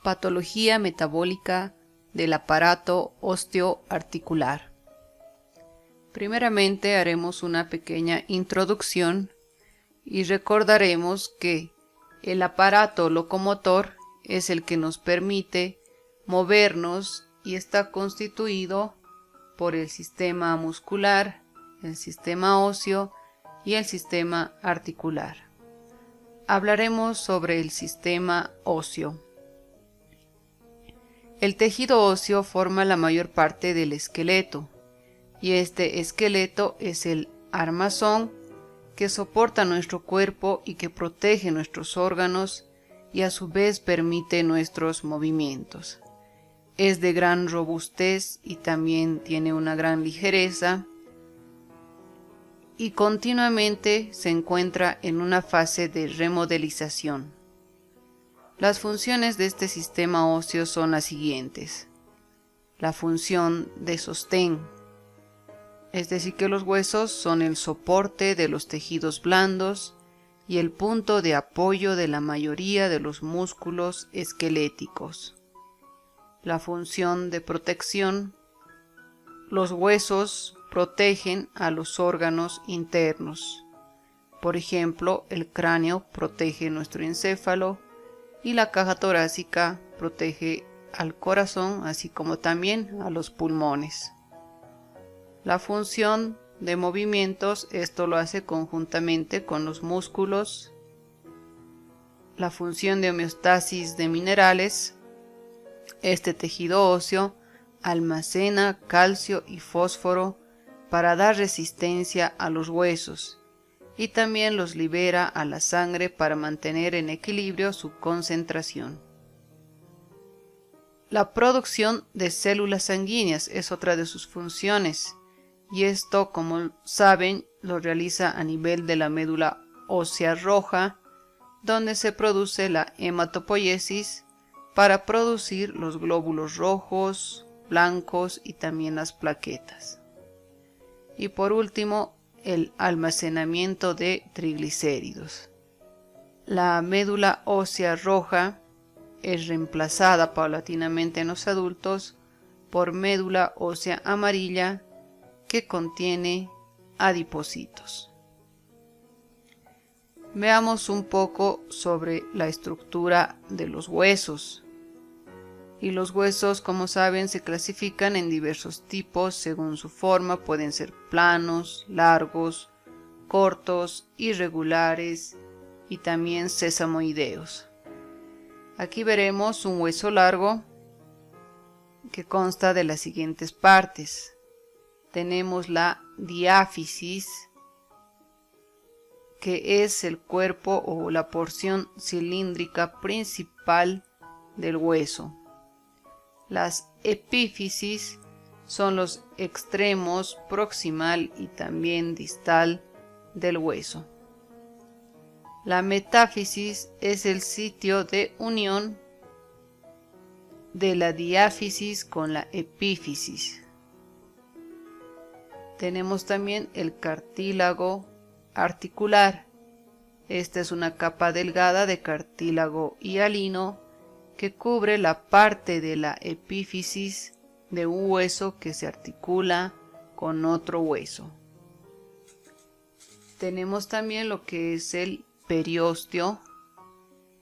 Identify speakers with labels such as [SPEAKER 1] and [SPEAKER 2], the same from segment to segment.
[SPEAKER 1] Patología metabólica del aparato osteoarticular. Primeramente haremos una pequeña introducción y recordaremos que el aparato locomotor es el que nos permite movernos y está constituido por el sistema muscular, el sistema óseo y el sistema articular. Hablaremos sobre el sistema óseo. El tejido óseo forma la mayor parte del esqueleto, y este esqueleto es el armazón que soporta nuestro cuerpo y que protege nuestros órganos y a su vez permite nuestros movimientos. Es de gran robustez y también tiene una gran ligereza y continuamente se encuentra en una fase de remodelización. Las funciones de este sistema óseo son las siguientes. La función de sostén, es decir que los huesos son el soporte de los tejidos blandos y el punto de apoyo de la mayoría de los músculos esqueléticos. La función de protección, los huesos protegen a los órganos internos. Por ejemplo, el cráneo protege nuestro encéfalo y la caja torácica protege al corazón, así como también a los pulmones. La función de movimientos, esto lo hace conjuntamente con los músculos. La función de homeostasis de minerales, este tejido óseo almacena calcio y fósforo para dar resistencia a los huesos y también los libera a la sangre para mantener en equilibrio su concentración. La producción de células sanguíneas es otra de sus funciones, y esto, como saben, lo realiza a nivel de la médula ósea roja, donde se produce la hematopoiesis para producir los glóbulos rojos, blancos y también las plaquetas. Y por último, el almacenamiento de triglicéridos. La médula ósea roja es reemplazada paulatinamente en los adultos por médula ósea amarilla que contiene adipocitos. Veamos un poco sobre la estructura de los huesos. Y los huesos, como saben, se clasifican en diversos tipos según su forma. Pueden ser planos, largos, cortos, irregulares y también sesamoideos. Aquí veremos un hueso largo que consta de las siguientes partes. Tenemos la diáfisis, que es el cuerpo o la porción cilíndrica principal del hueso. Las epífisis son los extremos proximal y también distal del hueso. La metáfisis es el sitio de unión de la diáfisis con la epífisis. Tenemos también el cartílago articular. Esta es una capa delgada de cartílago hialino que cubre la parte de la epífisis de un hueso que se articula con otro hueso. Tenemos también lo que es el periósteo.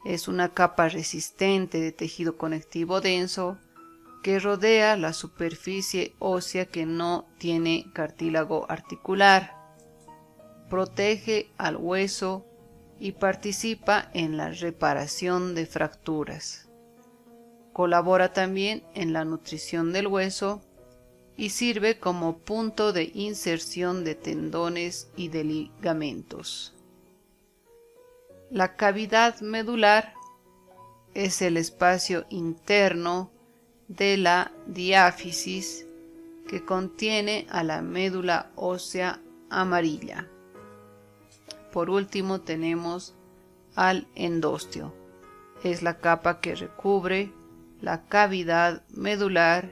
[SPEAKER 1] Es una capa resistente de tejido conectivo denso que rodea la superficie ósea que no tiene cartílago articular. Protege al hueso y participa en la reparación de fracturas. Colabora también en la nutrición del hueso y sirve como punto de inserción de tendones y de ligamentos. La cavidad medular es el espacio interno de la diáfisis que contiene a la médula ósea amarilla. Por último tenemos al endosteo. Es la capa que recubre la cavidad medular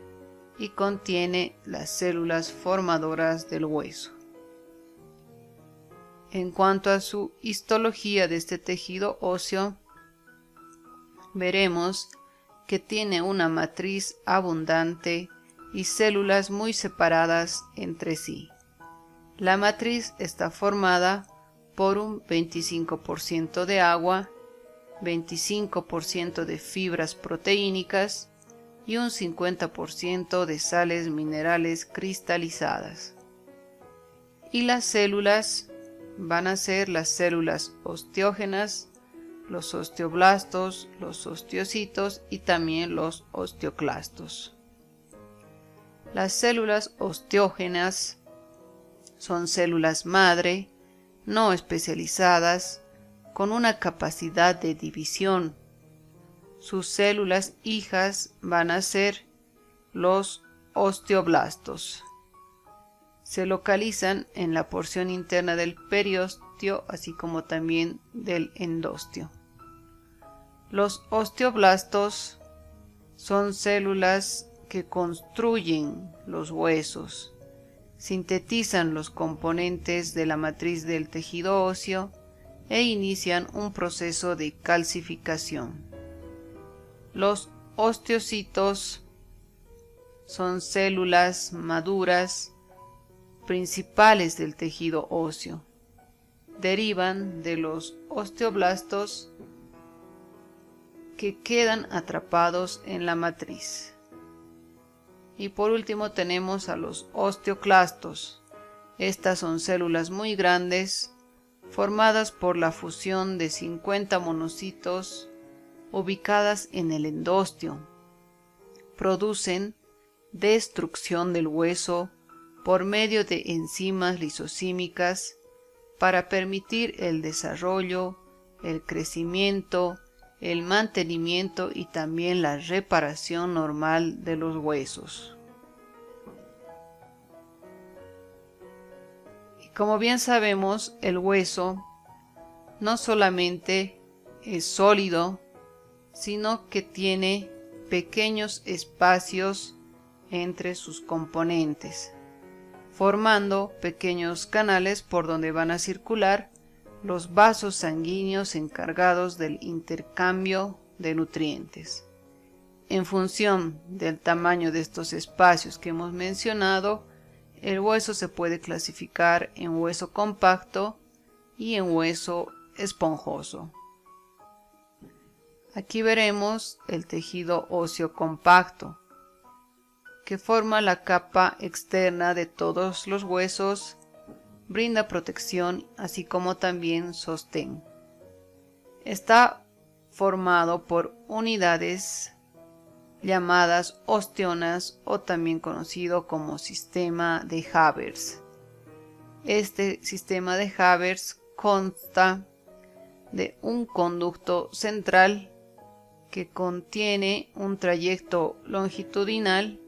[SPEAKER 1] y contiene las células formadoras del hueso. En cuanto a su histología de este tejido óseo, veremos que tiene una matriz abundante y células muy separadas entre sí. La matriz está formada por un 25% de agua, 25% de fibras proteínicas y un 50% de sales minerales cristalizadas. Y las células van a ser las células osteógenas, los osteoblastos, los osteocitos y también los osteoclastos. Las células osteógenas son células madre, no especializadas, con una capacidad de división. Sus células hijas van a ser los osteoblastos. Se localizan en la porción interna del periósteo, así como también del endostio. Los osteoblastos son células que construyen los huesos, sintetizan los componentes de la matriz del tejido óseo e inician un proceso de calcificación. Los osteocitos son células maduras principales del tejido óseo. Derivan de los osteoblastos que quedan atrapados en la matriz. Y por último tenemos a los osteoclastos. Estas son células muy grandes formadas por la fusión de 50 monocitos ubicadas en el endostio. Producen destrucción del hueso por medio de enzimas lisosímicas para permitir el desarrollo, el crecimiento, el mantenimiento y también la reparación normal de los huesos. Y como bien sabemos, el hueso no solamente es sólido, sino que tiene pequeños espacios entre sus componentes, formando pequeños canales por donde van a circular los vasos sanguíneos encargados del intercambio de nutrientes. En función del tamaño de estos espacios que hemos mencionado, el hueso se puede clasificar en hueso compacto y en hueso esponjoso. Aquí veremos el tejido óseo compacto, que forma la capa externa de todos los huesos, brinda protección así como también sostén. Está formado por unidades llamadas osteonas o también conocido como sistema de Havers. Este sistema de Havers consta de un conducto central que contiene un trayecto longitudinal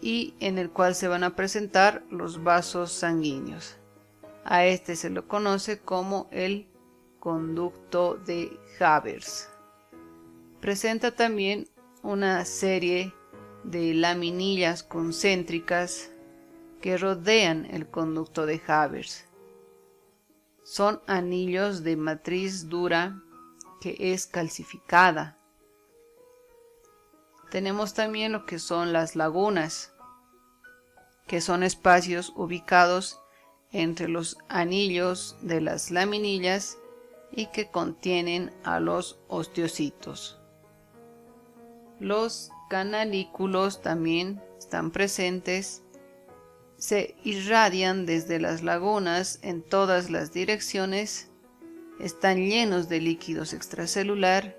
[SPEAKER 1] y en el cual se van a presentar los vasos sanguíneos. A este se lo conoce como el conducto de Havers. Presenta también una serie de laminillas concéntricas que rodean el conducto de Havers. Son anillos de matriz dura que es calcificada. Tenemos también lo que son las lagunas, que son espacios ubicados entre los anillos de las laminillas y que contienen a los osteocitos. Los canalículos también están presentes, se irradian desde las lagunas en todas las direcciones, están llenos de líquidos extracelular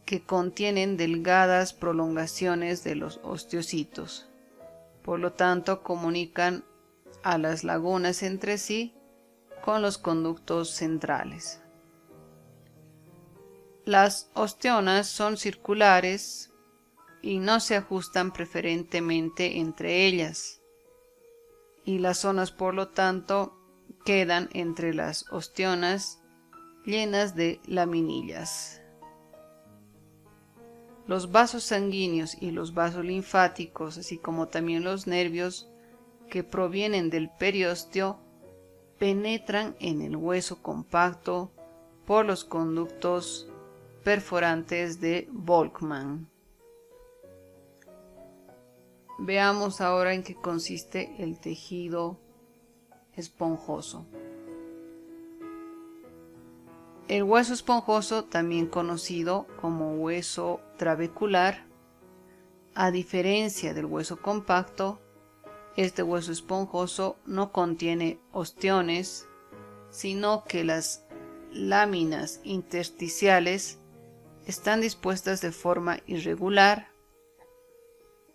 [SPEAKER 1] que contienen delgadas prolongaciones de los osteocitos. Por lo tanto, comunican a las lagunas entre sí con los conductos centrales. Las osteonas son circulares y no se ajustan preferentemente entre ellas, y las zonas, por lo tanto, quedan entre las osteonas llenas de laminillas. Los vasos sanguíneos y los vasos linfáticos, así como también los nervios que provienen del periósteo, penetran en el hueso compacto por los conductos perforantes de Volkmann. Veamos ahora en qué consiste el tejido esponjoso. El hueso esponjoso, también conocido como hueso trabecular, a diferencia del hueso compacto, este hueso esponjoso no contiene ostiones, sino que las láminas intersticiales están dispuestas de forma irregular,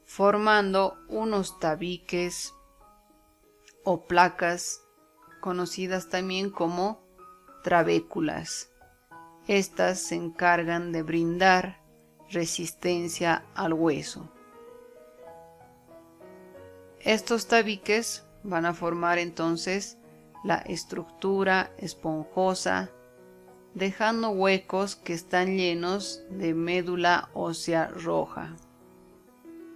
[SPEAKER 1] formando unos tabiques o placas conocidas también como trabéculas. Estas se encargan de brindar resistencia al hueso. Estos tabiques van a formar entonces la estructura esponjosa, dejando huecos que están llenos de médula ósea roja.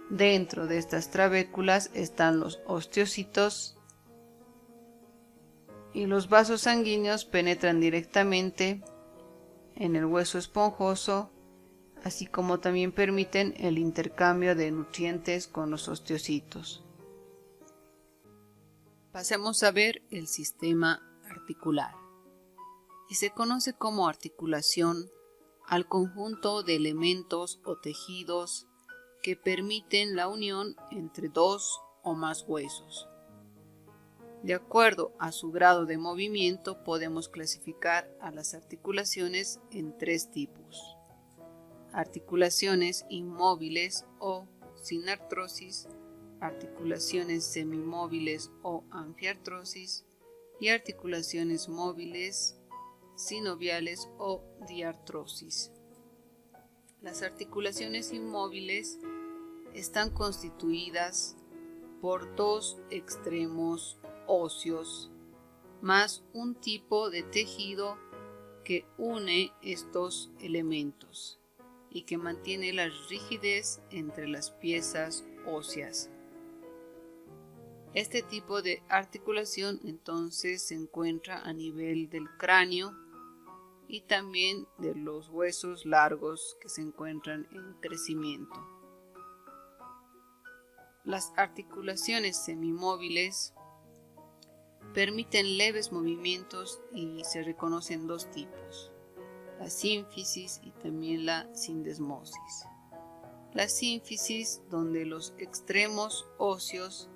[SPEAKER 1] Dentro de estas trabéculas están los osteocitos y los vasos sanguíneos penetran directamente en el hueso esponjoso, así como también permiten el intercambio de nutrientes con los osteocitos. Pasemos a ver el sistema articular, y se conoce como articulación al conjunto de elementos o tejidos que permiten la unión entre dos o más huesos. De acuerdo a su grado de movimiento, podemos clasificar a las articulaciones en tres tipos: articulaciones inmóviles o sin artrosis, articulaciones semimóviles o anfiartrosis y articulaciones móviles, sinoviales o diartrosis. Las articulaciones inmóviles están constituidas por dos extremos óseos más un tipo de tejido que une estos elementos y que mantiene la rigidez entre las piezas óseas. Este tipo de articulación entonces se encuentra a nivel del cráneo y también de los huesos largos que se encuentran en crecimiento. Las articulaciones semimóviles permiten leves movimientos y se reconocen dos tipos: la sínfisis y también la sindesmosis. La sínfisis, donde los extremos óseos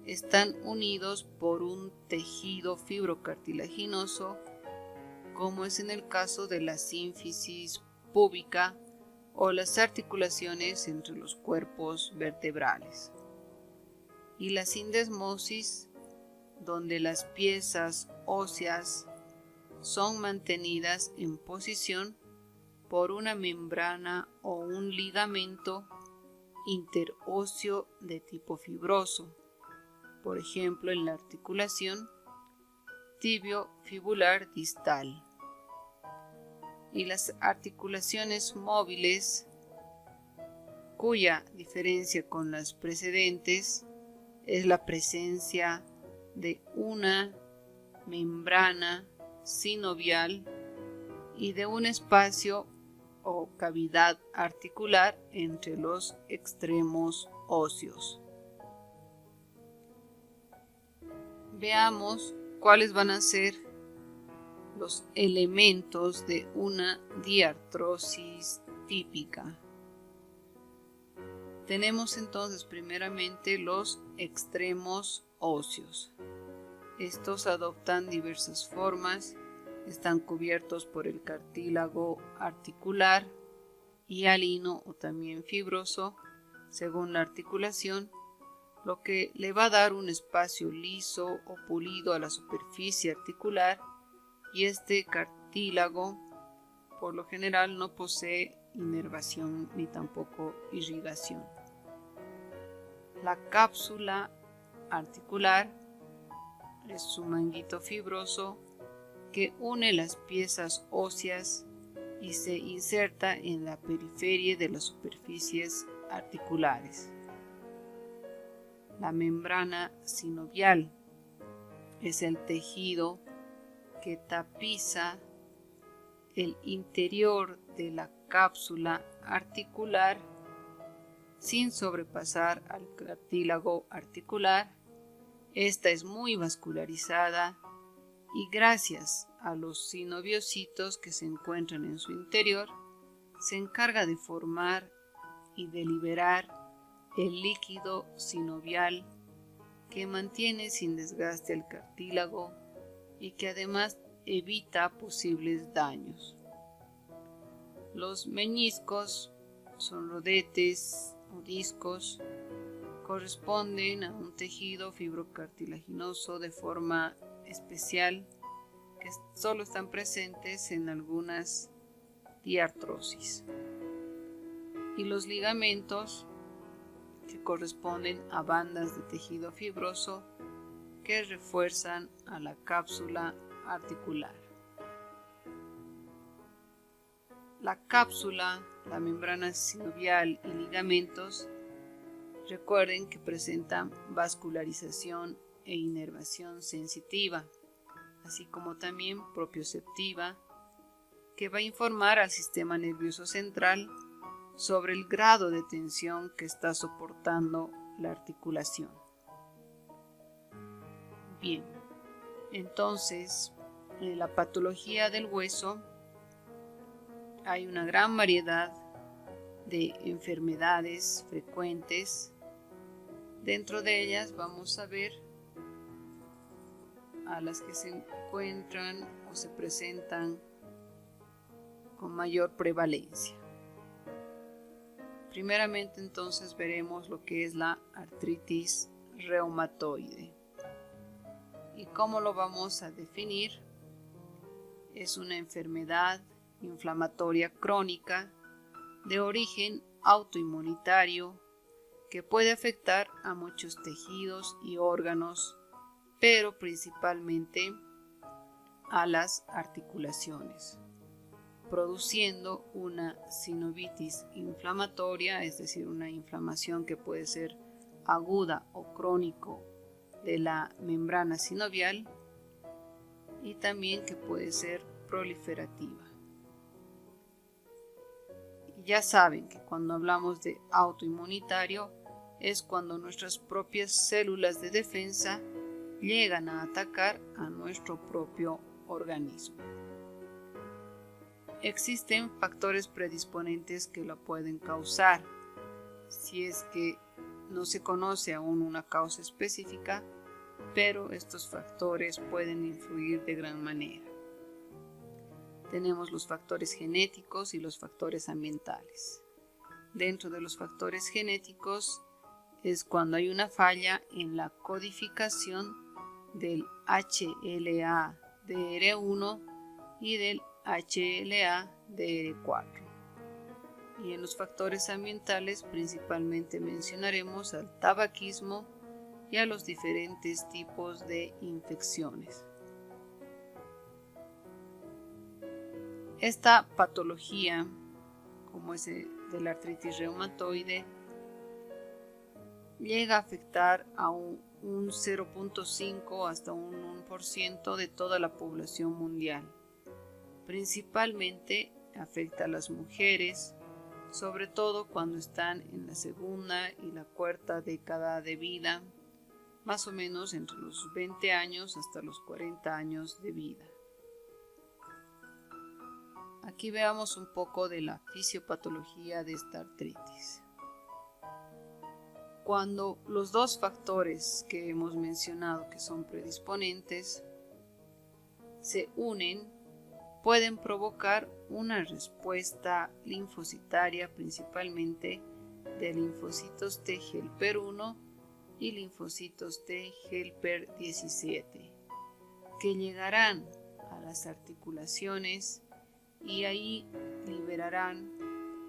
[SPEAKER 1] están unidos por un tejido fibrocartilaginoso, como es en el caso de la sínfisis púbica o las articulaciones entre los cuerpos vertebrales. Y la sindesmosis, donde las piezas óseas son mantenidas en posición por una membrana o un ligamento interóseo de tipo fibroso, por ejemplo en la articulación tibio-fibular distal. Y las articulaciones móviles, cuya diferencia con las precedentes es la presencia de una membrana sinovial y de un espacio o cavidad articular entre los extremos óseos. Veamos cuáles van a ser los elementos de una diartrosis típica. Tenemos entonces primeramente los extremos óseos. Estos adoptan diversas formas, están cubiertos por el cartílago articular, hialino o también fibroso, según la articulación, lo que le va a dar un espacio liso o pulido a la superficie articular, y este cartílago por lo general no posee inervación ni tampoco irrigación. La cápsula articular es su manguito fibroso que une las piezas óseas y se inserta en la periferia de las superficies articulares. La membrana sinovial es el tejido que tapiza el interior de la cápsula articular sin sobrepasar al cartílago articular. Esta es muy vascularizada y gracias a los sinoviocitos que se encuentran en su interior, se encarga de formar y de liberar el líquido sinovial que mantiene sin desgaste el cartílago y que además evita posibles daños. Los meñiscos son rodetes o discos, corresponden a un tejido fibrocartilaginoso de forma especial que solo están presentes en algunas diartrosis. Y los ligamentos, que corresponden a bandas de tejido fibroso que refuerzan a la cápsula articular. La cápsula, la membrana sinovial y ligamentos, recuerden que presentan vascularización e inervación sensitiva, así como también propioceptiva, que va a informar al sistema nervioso central sobre el grado de tensión que está soportando la articulación. Bien, entonces, en la patología del hueso hay una gran variedad de enfermedades frecuentes. Dentro de ellas vamos a ver a las que se encuentran o se presentan con mayor prevalencia. Primeramente entonces veremos lo que es la artritis reumatoide. ¿Y cómo lo vamos a definir? Es una enfermedad inflamatoria crónica de origen autoinmunitario que puede afectar a muchos tejidos y órganos, pero principalmente a las articulaciones, produciendo una sinovitis inflamatoria, es decir, una inflamación que puede ser aguda o crónico de la membrana sinovial y también que puede ser proliferativa. Y ya saben que cuando hablamos de autoinmunitario es cuando nuestras propias células de defensa llegan a atacar a nuestro propio organismo. Existen factores predisponentes que lo pueden causar. Si es que no se conoce aún una causa específica, pero estos factores pueden influir de gran manera. Tenemos los factores genéticos y los factores ambientales. Dentro de los factores genéticos es cuando hay una falla en la codificación del HLA-DR1 y del HLA-DR4. Y en los factores ambientales principalmente mencionaremos al tabaquismo y a los diferentes tipos de infecciones. Esta patología, como es de la artritis reumatoide, llega a afectar a un 0.5 hasta un 1% de toda la población mundial. Principalmente afecta a las mujeres, sobre todo cuando están en la segunda y la cuarta década de vida, más o menos entre los 20 años hasta los 40 años de vida. Aquí veamos un poco de la fisiopatología de esta artritis. Cuando los dos factores que hemos mencionado que son predisponentes se unen, pueden provocar una respuesta linfocitaria principalmente de linfocitos T helper 1 y linfocitos T helper 17, que llegarán a las articulaciones y ahí liberarán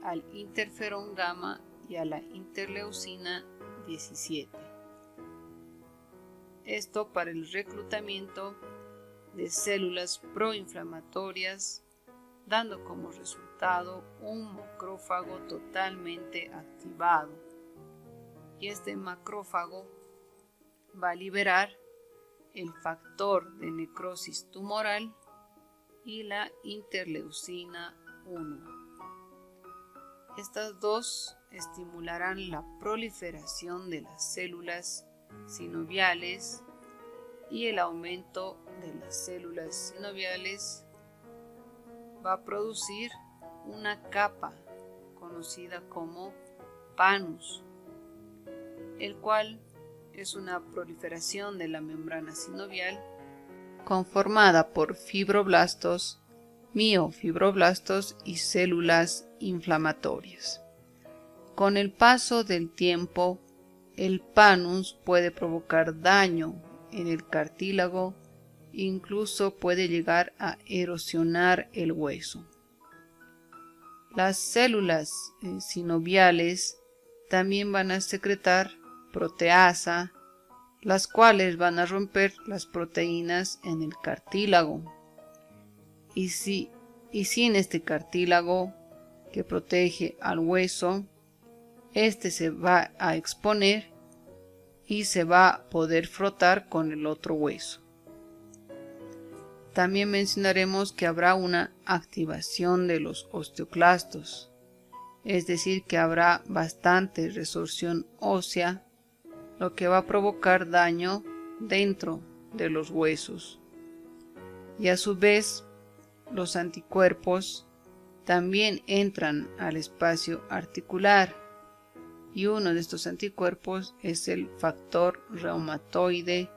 [SPEAKER 1] al interferón gamma y a la interleucina 17. Esto para el reclutamiento de células proinflamatorias, dando como resultado un macrófago totalmente activado. Y este macrófago va a liberar el factor de necrosis tumoral y la interleucina 1. Estas dos estimularán la proliferación de las células sinoviales y el aumento de las células sinoviales va a producir una capa conocida como panus, el cual es una proliferación de la membrana sinovial conformada por fibroblastos, miofibroblastos y células inflamatorias. Con el paso del tiempo, el panus puede provocar daño en el cartílago, incluso puede llegar a erosionar el hueso. Las células sinoviales también van a secretar proteasa, las cuales van a romper las proteínas en el cartílago. Y sin este cartílago que protege al hueso, este se va a exponer y se va a poder frotar con el otro hueso. También mencionaremos que habrá una activación de los osteoclastos, es decir, que habrá bastante resorción ósea, lo que va a provocar daño dentro de los huesos. Y a su vez, los anticuerpos también entran al espacio articular, y uno de estos anticuerpos es el factor reumatoide,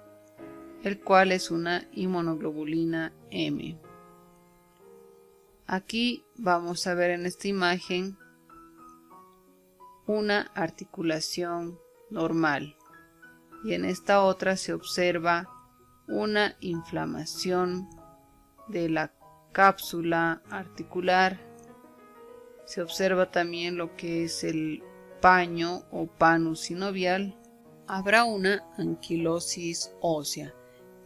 [SPEAKER 1] el cual es una inmunoglobulina M. Aquí vamos a ver en esta imagen una articulación normal, y en esta otra se observa una inflamación de la cápsula articular. Se observa también lo que es el paño o panus sinovial. Habrá una anquilosis ósea,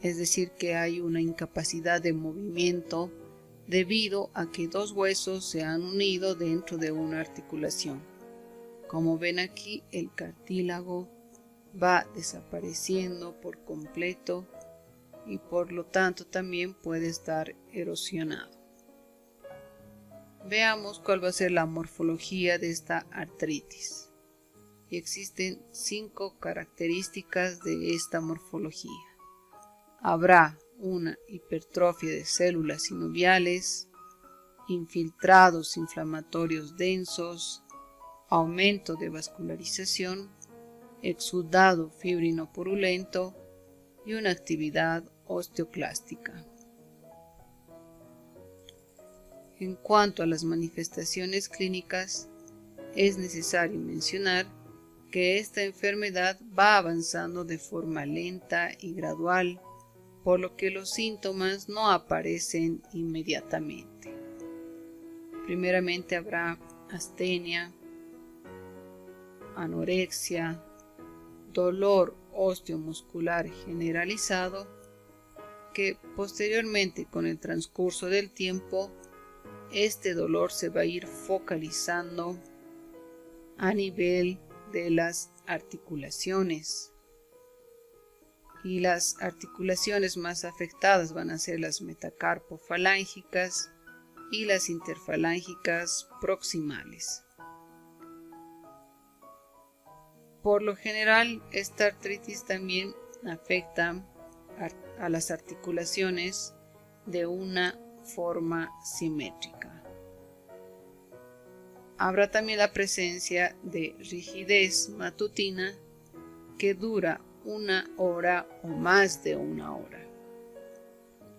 [SPEAKER 1] es decir, que hay una incapacidad de movimiento debido a que dos huesos se han unido dentro de una articulación. Como ven aquí, el cartílago va desapareciendo por completo y por lo tanto también puede estar erosionado. Veamos cuál va a ser la morfología de esta artritis. Y existen 5 características de esta morfología. Habrá una hipertrofia de células sinoviales, infiltrados inflamatorios densos, aumento de vascularización, exudado fibrino purulento y una actividad osteoclástica. En cuanto a las manifestaciones clínicas, es necesario mencionar que esta enfermedad va avanzando de forma lenta y gradual, por lo que los síntomas no aparecen inmediatamente. Primeramente habrá astenia, anorexia, dolor osteomuscular generalizado, que posteriormente con el transcurso del tiempo este dolor se va a ir focalizando a nivel de las articulaciones, y las articulaciones más afectadas van a ser las metacarpofalángicas y las interfalángicas proximales. Por lo general, esta artritis también afecta a las articulaciones de una forma simétrica. Habrá también la presencia de rigidez matutina que dura 1 hora o más de 1 hora.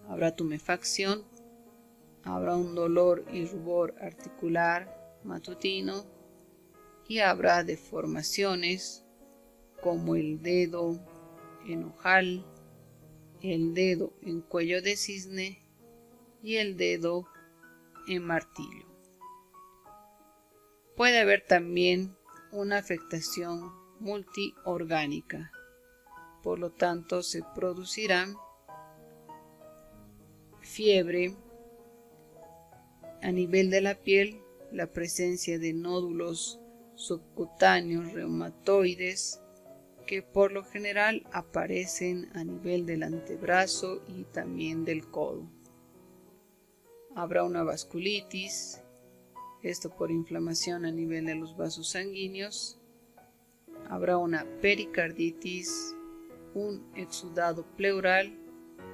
[SPEAKER 1] Habrá tumefacción, habrá un dolor y rubor articular matutino y habrá deformaciones como el dedo en ojal, el dedo en cuello de cisne y el dedo en martillo. Puede haber también una afectación multiorgánica, por lo tanto se producirá fiebre a nivel de la piel, la presencia de nódulos subcutáneos reumatoides que por lo general aparecen a nivel del antebrazo y también del codo. Habrá una vasculitis esto por inflamación a nivel de los vasos sanguíneos. Habrá una pericarditis, un exudado pleural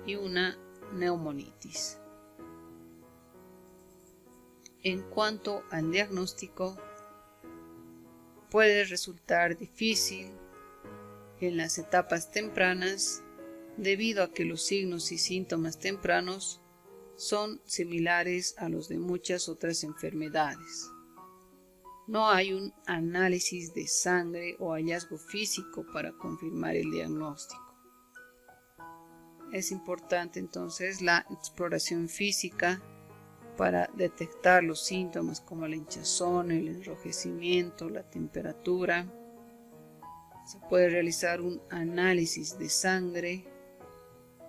[SPEAKER 1] y una neumonitis. En cuanto al diagnóstico, puede resultar difícil en las etapas tempranas debido a que los signos y síntomas tempranos son similares a los de muchas otras enfermedades. No hay un análisis de sangre o hallazgo físico para confirmar el diagnóstico. Es importante entonces la exploración física para detectar los síntomas como la hinchazón, el enrojecimiento, la temperatura. Se puede realizar un análisis de sangre,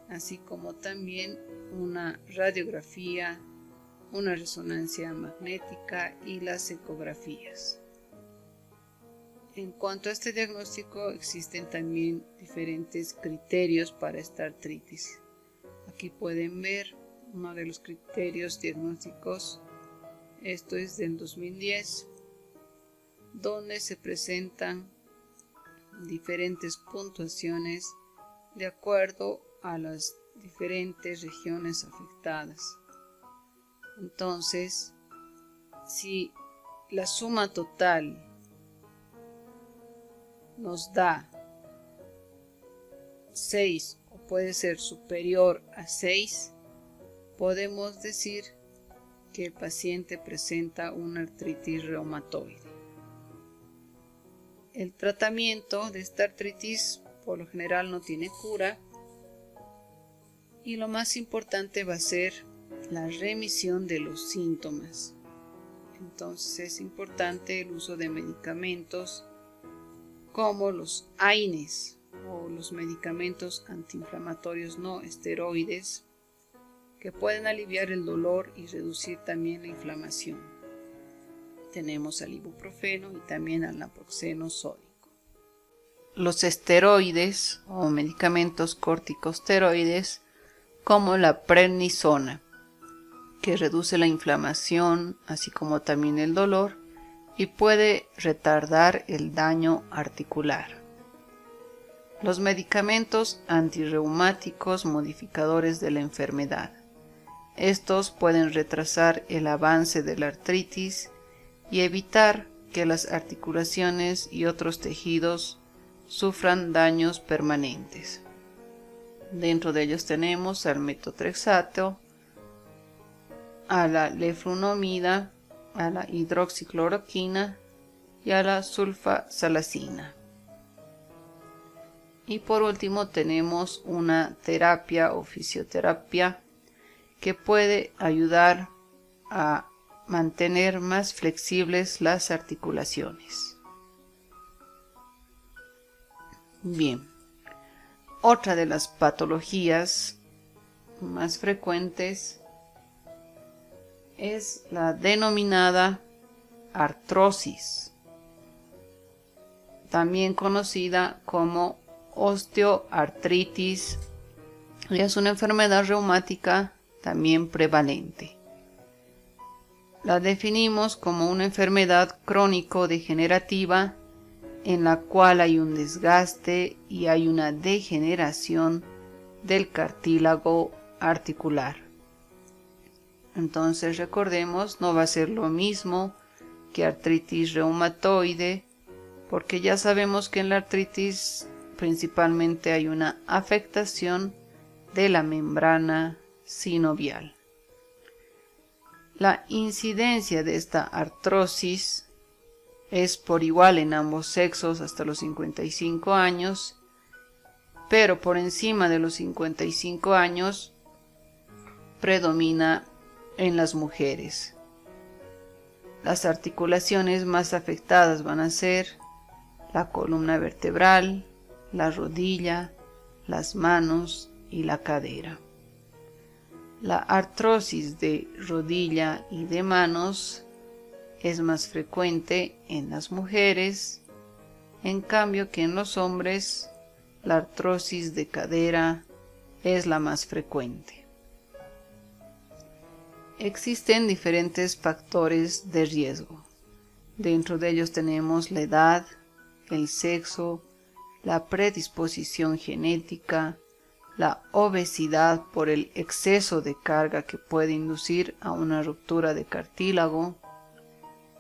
[SPEAKER 1] así como también una radiografía, una resonancia magnética y las ecografías. En cuanto a este diagnóstico, existen también diferentes criterios para esta artritis. Aquí pueden ver uno de los criterios diagnósticos, esto es del 2010, donde se presentan diferentes puntuaciones de acuerdo a las diferentes regiones afectadas. Entonces, si la suma total nos da 6 o puede ser superior a 6, podemos decir que el paciente presenta una artritis reumatoide. El tratamiento de esta artritis por lo general no tiene cura y lo más importante va a ser la remisión de los síntomas. Entonces es importante el uso de medicamentos como los AINES o los medicamentos antiinflamatorios no esteroides que pueden aliviar el dolor y reducir también la inflamación. Tenemos al ibuprofeno y también al naproxeno sódico. Los esteroides o medicamentos corticosteroides como la prednisona, que reduce la inflamación así como también el dolor y puede retardar el daño articular. Los medicamentos antirreumáticos modificadores de la enfermedad. Estos pueden retrasar el avance de la artritis y evitar que las articulaciones y otros tejidos sufran daños permanentes. Dentro de ellos tenemos al metotrexato, a la leflunomida, a la hidroxicloroquina y a la sulfasalacina. Y por último tenemos una terapia o fisioterapia que puede ayudar a mantener más flexibles las articulaciones. Bien, otra de las patologías más frecuentes es la denominada artrosis, también conocida como osteoartritis, y es una enfermedad reumática también prevalente. La definimos como una enfermedad crónico-degenerativa en la cual hay un desgaste y hay una degeneración del cartílago articular. Entonces recordemos, no va a ser lo mismo que artritis reumatoide, porque ya sabemos que en la artritis principalmente hay una afectación de la membrana sinovial. La incidencia de esta artrosis es por igual en ambos sexos hasta los 55 años, pero por encima de los 55 años predomina en las mujeres. Las articulaciones más afectadas van a ser la columna vertebral, la rodilla, las manos y la cadera. La artrosis de rodilla y de manos es más frecuente en las mujeres, en cambio que en los hombres la artrosis de cadera es la más frecuente. Existen diferentes factores de riesgo. Dentro de ellos tenemos la edad, el sexo, la predisposición genética, la obesidad por el exceso de carga que puede inducir a una ruptura de cartílago,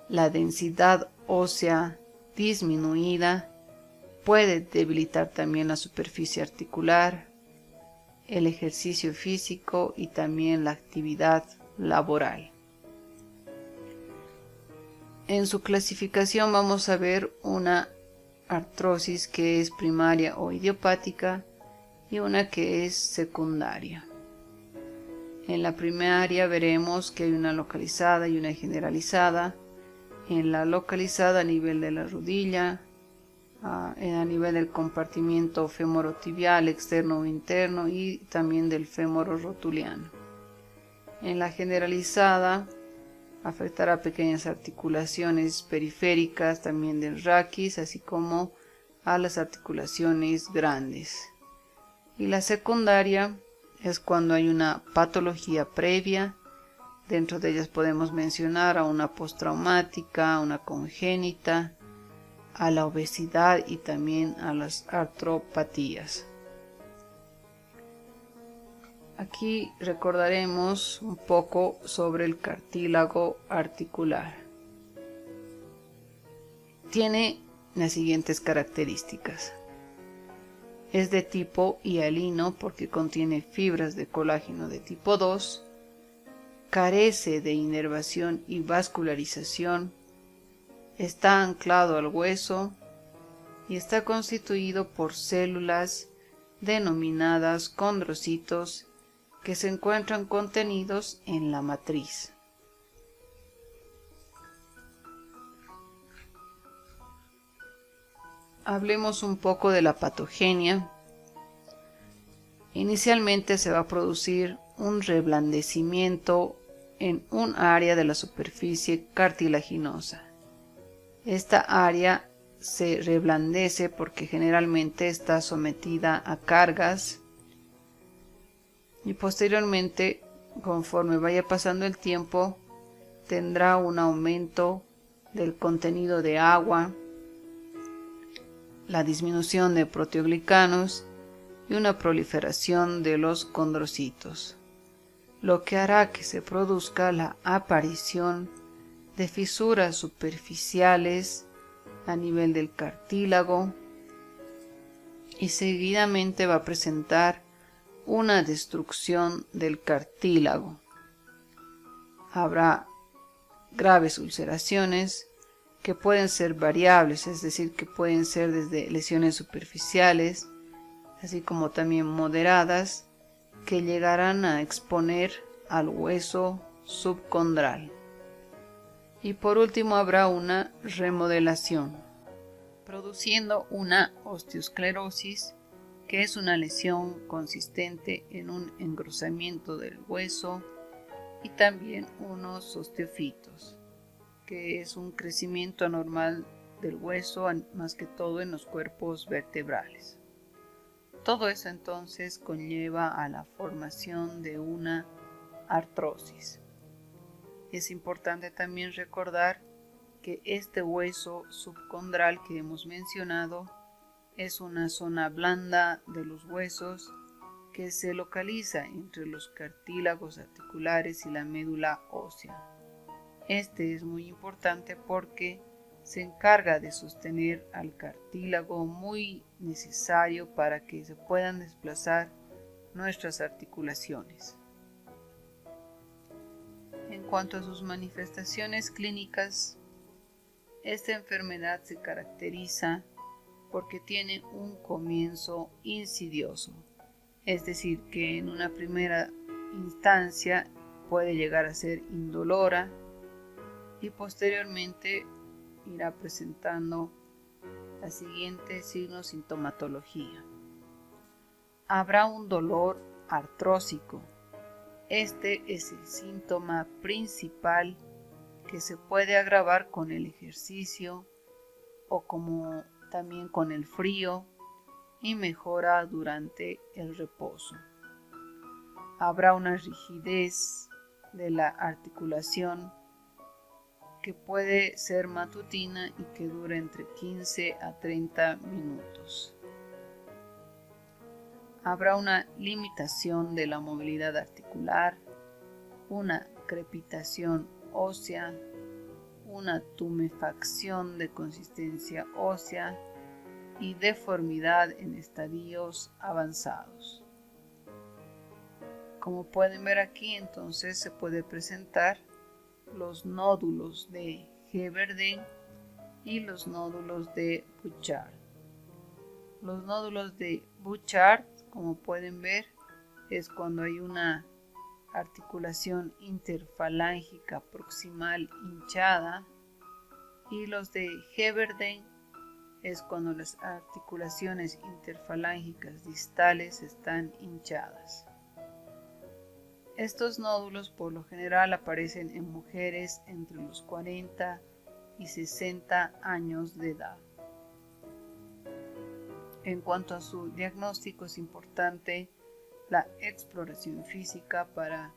[SPEAKER 1] la densidad ósea disminuida puede debilitar también la superficie articular, el ejercicio físico y también la actividad laboral. En su clasificación vamos a ver una artrosis que es primaria o idiopática y una que es secundaria. En la primaria veremos que hay una localizada y una generalizada. En la localizada a nivel de la rodilla, a nivel del compartimiento femorotibial externo o interno y también del fémoro rotuliano. En la generalizada afectará pequeñas articulaciones periféricas también del raquis, así como a las articulaciones grandes. Y la secundaria es cuando hay una patología previa. Dentro de ellas podemos mencionar a una postraumática, a una congénita, a la obesidad y también a las artropatías. Aquí recordaremos un poco sobre el cartílago articular. Tiene las siguientes características. Es de tipo hialino porque contiene fibras de colágeno de tipo 2, carece de inervación y vascularización, está anclado al hueso y está constituido por células denominadas condrocitos que se encuentran contenidos en la matriz. Hablemos un poco de la patogenia. Inicialmente se va a producir un reblandecimiento en un área de la superficie cartilaginosa. Esta área se reblandece porque generalmente está sometida a cargas y posteriormente, conforme vaya pasando el tiempo, tendrá un aumento del contenido de agua, la disminución de proteoglicanos y una proliferación de los condrocitos, lo que hará que se produzca la aparición de fisuras superficiales a nivel del cartílago y seguidamente va a presentar una destrucción del cartílago. Habrá graves ulceraciones que pueden ser variables, es decir, que pueden ser desde lesiones superficiales, así como también moderadas, que llegarán a exponer al hueso subcondral. Y por último habrá una remodelación, produciendo una osteosclerosis, que es una lesión consistente en un engrosamiento del hueso, y también unos osteofitos, que es un crecimiento anormal del hueso, más que todo en los cuerpos vertebrales. Todo eso entonces conlleva a la formación de una artrosis. Es importante también recordar que este hueso subcondral que hemos mencionado es una zona blanda de los huesos que se localiza entre los cartílagos articulares y la médula ósea. Este es muy importante porque se encarga de sostener al cartílago, muy necesario para que se puedan desplazar nuestras articulaciones. En cuanto a sus manifestaciones clínicas, esta enfermedad se caracteriza porque tiene un comienzo insidioso, es decir, que en una primera instancia puede llegar a ser indolora y posteriormente irá presentando la siguiente signo-sintomatología. Habrá un dolor artrósico. Este es el síntoma principal que se puede agravar con el ejercicio o como también con el frío y mejora durante el reposo. Habrá una rigidez de la articulación, que puede ser matutina y que dura entre 15 a 30 minutos. Habrá una limitación de la movilidad articular, una crepitación ósea, una tumefacción de consistencia ósea y deformidad en estadios avanzados. Como pueden ver aquí, entonces se puede presentar los nódulos de Heberden y los nódulos de Bouchard. Los nódulos de Bouchard, como pueden ver, es cuando hay una articulación interfalángica proximal hinchada, y los de Heberden es cuando las articulaciones interfalángicas distales están hinchadas. Estos nódulos por lo general aparecen en mujeres entre los 40 y 60 años de edad. En cuanto a su diagnóstico, es importante la exploración física para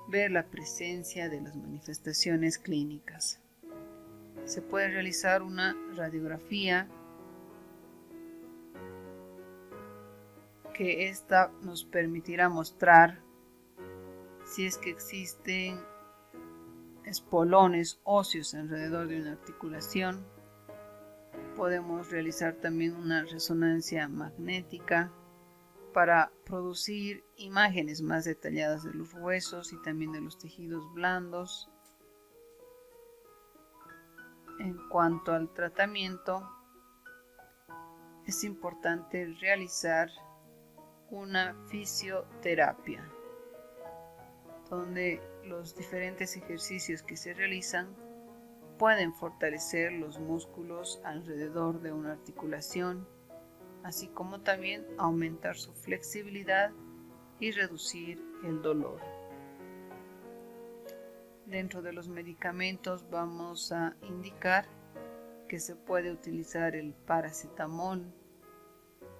[SPEAKER 1] ver la presencia de las manifestaciones clínicas. Se puede realizar una radiografía, que esta nos permitirá mostrar si es que existen espolones óseos alrededor de una articulación. Podemos realizar también una resonancia magnética para producir imágenes más detalladas de los huesos y también de los tejidos blandos. En cuanto al tratamiento, es importante realizar una fisioterapia, donde los diferentes ejercicios que se realizan pueden fortalecer los músculos alrededor de una articulación, así como también aumentar su flexibilidad y reducir el dolor. Dentro de los medicamentos vamos a indicar que se puede utilizar el paracetamol,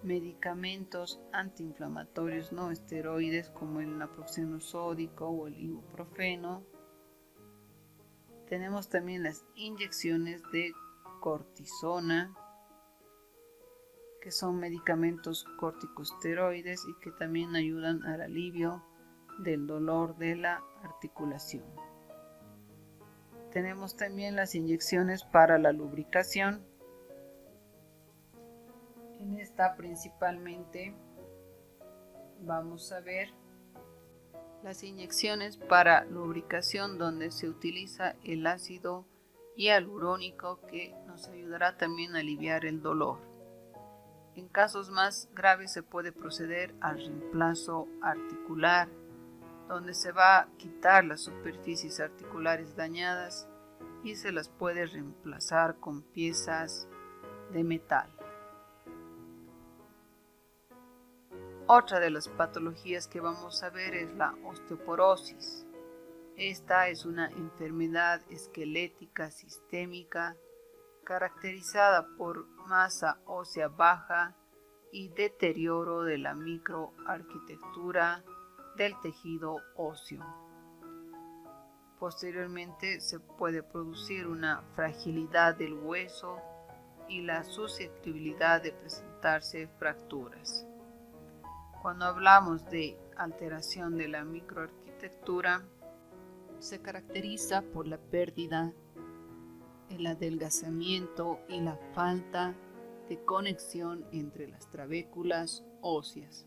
[SPEAKER 1] medicamentos antiinflamatorios no esteroides como el naproxeno sódico o el ibuprofeno. Tenemos también las inyecciones de cortisona, que son medicamentos corticosteroides y que también ayudan al alivio del dolor de la articulación. Tenemos también las inyecciones para la lubricación. En esta principalmente vamos a ver las inyecciones para lubricación, donde se utiliza el ácido hialurónico, que nos ayudará también a aliviar el dolor. En casos más graves se puede proceder al reemplazo articular, donde se va a quitar las superficies articulares dañadas y se las puede reemplazar con piezas de metal. Otra de las patologías que vamos a ver es la osteoporosis. Esta es una enfermedad esquelética sistémica caracterizada por masa ósea baja y deterioro de la microarquitectura del tejido óseo. Posteriormente se puede producir una fragilidad del hueso y la susceptibilidad de presentarse fracturas. Cuando hablamos de alteración de la microarquitectura, se caracteriza por la pérdida, el adelgazamiento y la falta de conexión entre las trabéculas óseas.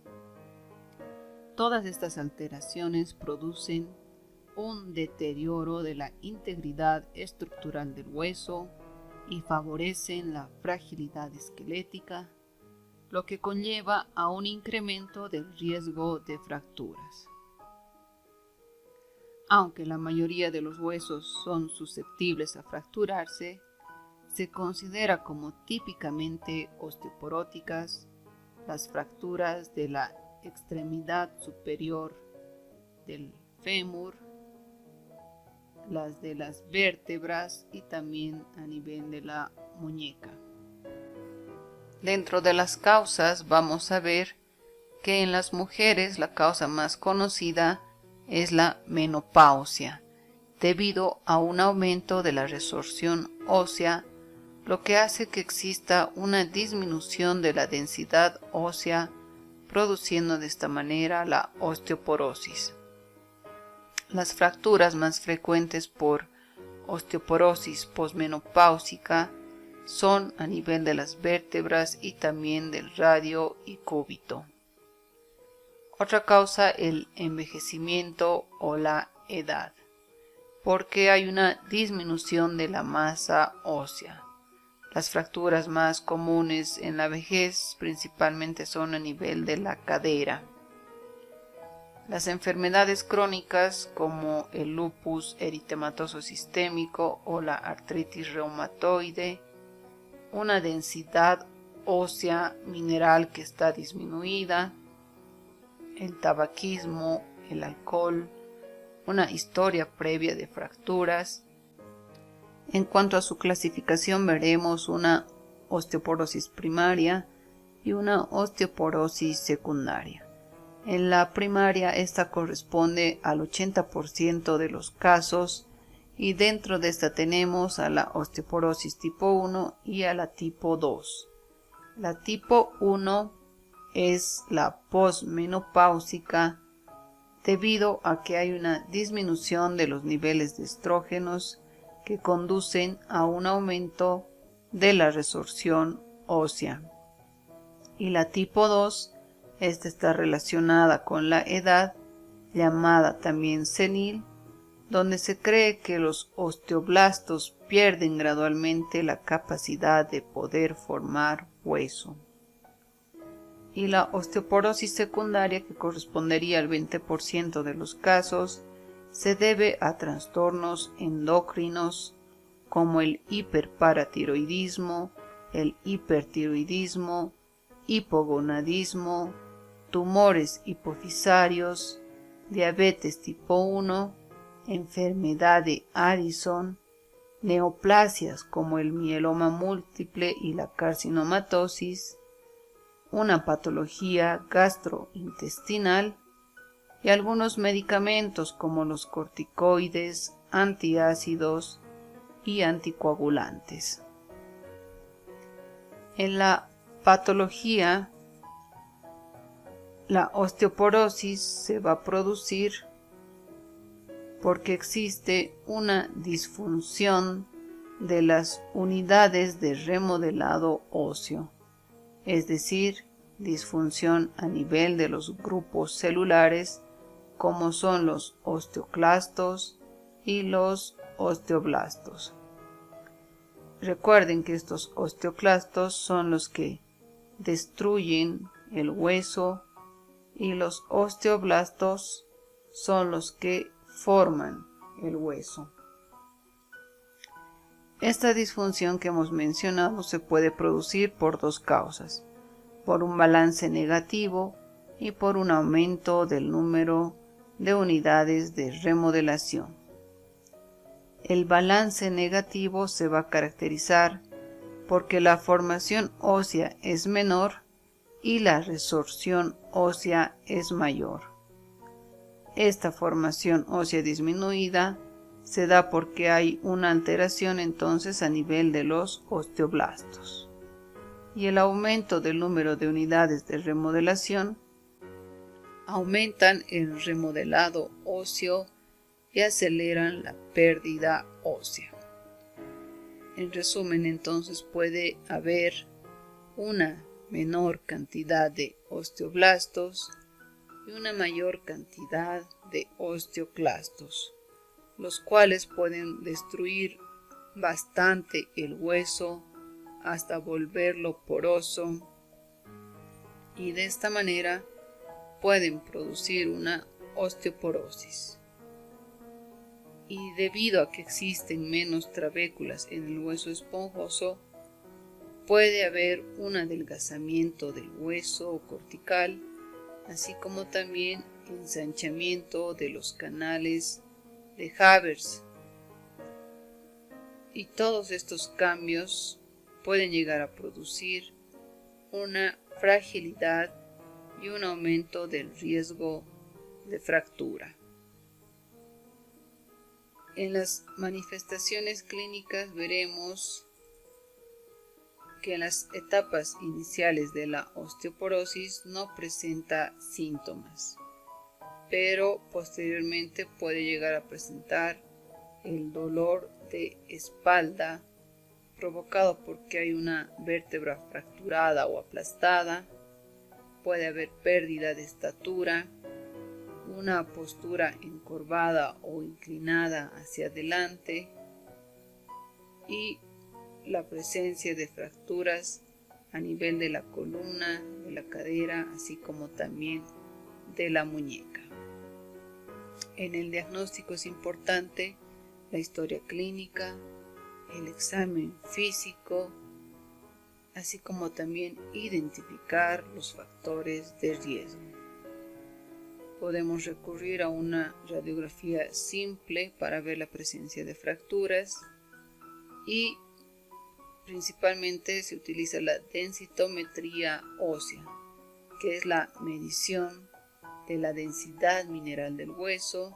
[SPEAKER 1] Todas estas alteraciones producen un deterioro de la integridad estructural del hueso y favorecen la fragilidad esquelética, lo que conlleva a un incremento del riesgo de fracturas. Aunque la mayoría de los huesos son susceptibles a fracturarse, se considera como típicamente osteoporóticas las fracturas de la extremidad superior del fémur, las de las vértebras y también a nivel de la muñeca. Dentro de las causas vamos a ver que en las mujeres la causa más conocida es la menopausia, debido a un aumento de la resorción ósea, lo que hace que exista una disminución de la densidad ósea, produciendo de esta manera la osteoporosis. Las fracturas más frecuentes por osteoporosis posmenopáusica son a nivel de las vértebras y también del radio y cúbito. Otra causa, el envejecimiento o la edad, porque hay una disminución de la masa ósea. Las fracturas más comunes en la vejez principalmente son a nivel de la cadera. Las enfermedades crónicas como el lupus eritematoso sistémico o la artritis reumatoide, una densidad ósea mineral que está disminuida, el tabaquismo, el alcohol, una historia previa de fracturas. En cuanto a su clasificación, veremos una osteoporosis primaria y una osteoporosis secundaria. En la primaria, esta corresponde al 80% de los casos, y dentro de esta tenemos a la osteoporosis tipo 1 y a la tipo 2. La tipo 1 es la posmenopáusica, debido a que hay una disminución de los niveles de estrógenos que conducen a un aumento de la resorción ósea. Y la tipo 2, esta está relacionada con la edad, llamada también senil, donde se cree que los osteoblastos pierden gradualmente la capacidad de poder formar hueso. Y la osteoporosis secundaria, que correspondería al 20% de los casos, se debe a trastornos endocrinos como el hiperparatiroidismo, el hipertiroidismo, hipogonadismo, tumores hipofisarios, diabetes tipo 1, enfermedad de Addison, neoplasias como el mieloma múltiple y la carcinomatosis, una patología gastrointestinal y algunos medicamentos como los corticoides, antiácidos y anticoagulantes. En la patología, la osteoporosis se va a producir porque existe una disfunción de las unidades de remodelado óseo, es decir, disfunción a nivel de los grupos celulares como son los osteoclastos y los osteoblastos. Recuerden que estos osteoclastos son los que destruyen el hueso y los osteoblastos son los que forman el hueso. Esta disfunción que hemos mencionado se puede producir por dos causas: por un balance negativo y por un aumento del número de unidades de remodelación. El balance negativo se va a caracterizar porque la formación ósea es menor y la resorción ósea es mayor. Esta formación ósea disminuida se da porque hay una alteración entonces a nivel de los osteoblastos. Y el aumento del número de unidades de remodelación aumentan el remodelado óseo y aceleran la pérdida ósea. En resumen, entonces puede haber una menor cantidad de osteoblastos y una mayor cantidad de osteoclastos, los cuales pueden destruir bastante el hueso hasta volverlo poroso, y de esta manera pueden producir una osteoporosis. Y debido a que existen menos trabéculas en el hueso esponjoso, puede haber un adelgazamiento del hueso cortical, así como también ensanchamiento de los canales de Havers. Y todos estos cambios pueden llegar a producir una fragilidad y un aumento del riesgo de fractura. En las manifestaciones clínicas veremos que en las etapas iniciales de la osteoporosis no presenta síntomas, pero posteriormente puede llegar a presentar el dolor de espalda provocado porque hay una vértebra fracturada o aplastada, puede haber pérdida de estatura, una postura encorvada o inclinada hacia adelante y la presencia de fracturas a nivel de la columna, de la cadera, así como también de la muñeca. En el diagnóstico es importante la historia clínica, el examen físico, así como también identificar los factores de riesgo. Podemos recurrir a una radiografía simple para ver la presencia de fracturas y principalmente se utiliza la densitometría ósea, que es la medición de la densidad mineral del hueso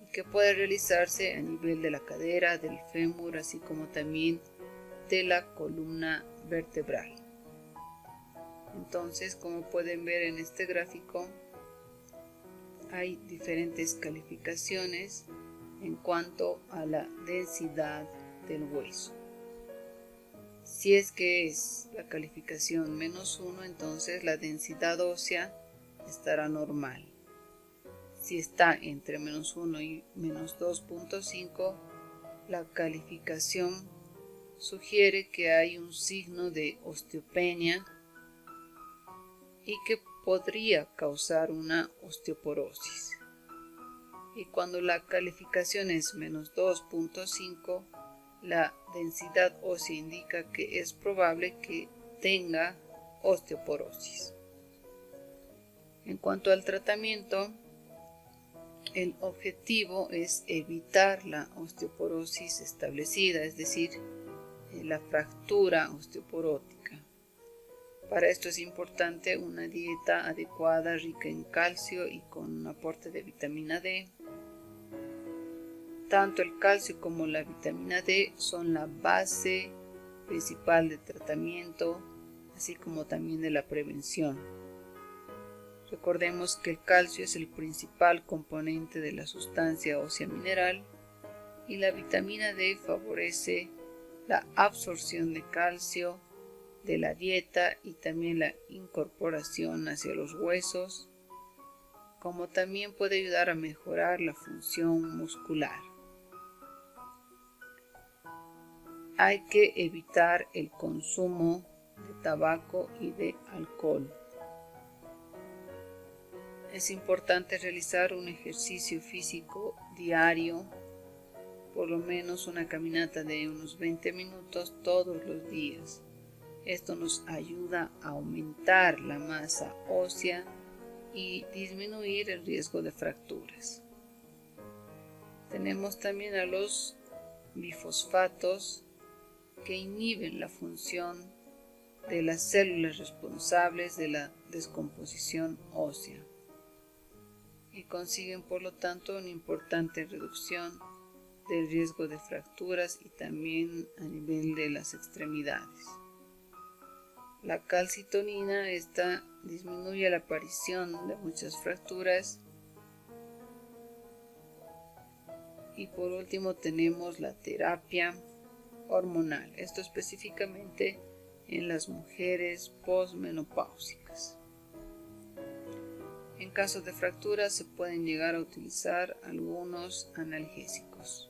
[SPEAKER 1] y que puede realizarse a nivel de la cadera, del fémur, así como también de la columna vertebral. Entonces, como pueden ver en este gráfico, hay diferentes calificaciones en cuanto a la densidad del hueso. Si es que es la calificación -1, entonces la densidad ósea estará normal. Si está entre -1 y -2.5, la calificación sugiere que hay un signo de osteopenia y que podría causar una osteoporosis. Y cuando la calificación es -2.5, la densidad ósea indica que es probable que tenga osteoporosis. En cuanto al tratamiento, el objetivo es evitar la osteoporosis establecida, es decir, la fractura osteoporótica. Para esto es importante una dieta adecuada, rica en calcio y con un aporte de vitamina D. Tanto el calcio como la vitamina D son la base principal de tratamiento, así como también de la prevención. Recordemos que el calcio es el principal componente de la sustancia ósea mineral y la vitamina D favorece la absorción de calcio de la dieta y también la incorporación hacia los huesos, como también puede ayudar a mejorar la función muscular. Hay que evitar el consumo de tabaco y de alcohol. Es importante realizar un ejercicio físico diario, por lo menos una caminata de unos 20 minutos todos los días. Esto nos ayuda a aumentar la masa ósea y disminuir el riesgo de fracturas. Tenemos también a los bifosfatos que inhiben la función de las células responsables de la descomposición ósea y consiguen por lo tanto una importante reducción del riesgo de fracturas y también a nivel de las extremidades. La calcitonina disminuye la aparición de muchas fracturas. Y por último tenemos la terapia hormonal, esto específicamente en las mujeres posmenopáusicas. En caso de fracturas se pueden llegar a utilizar algunos analgésicos.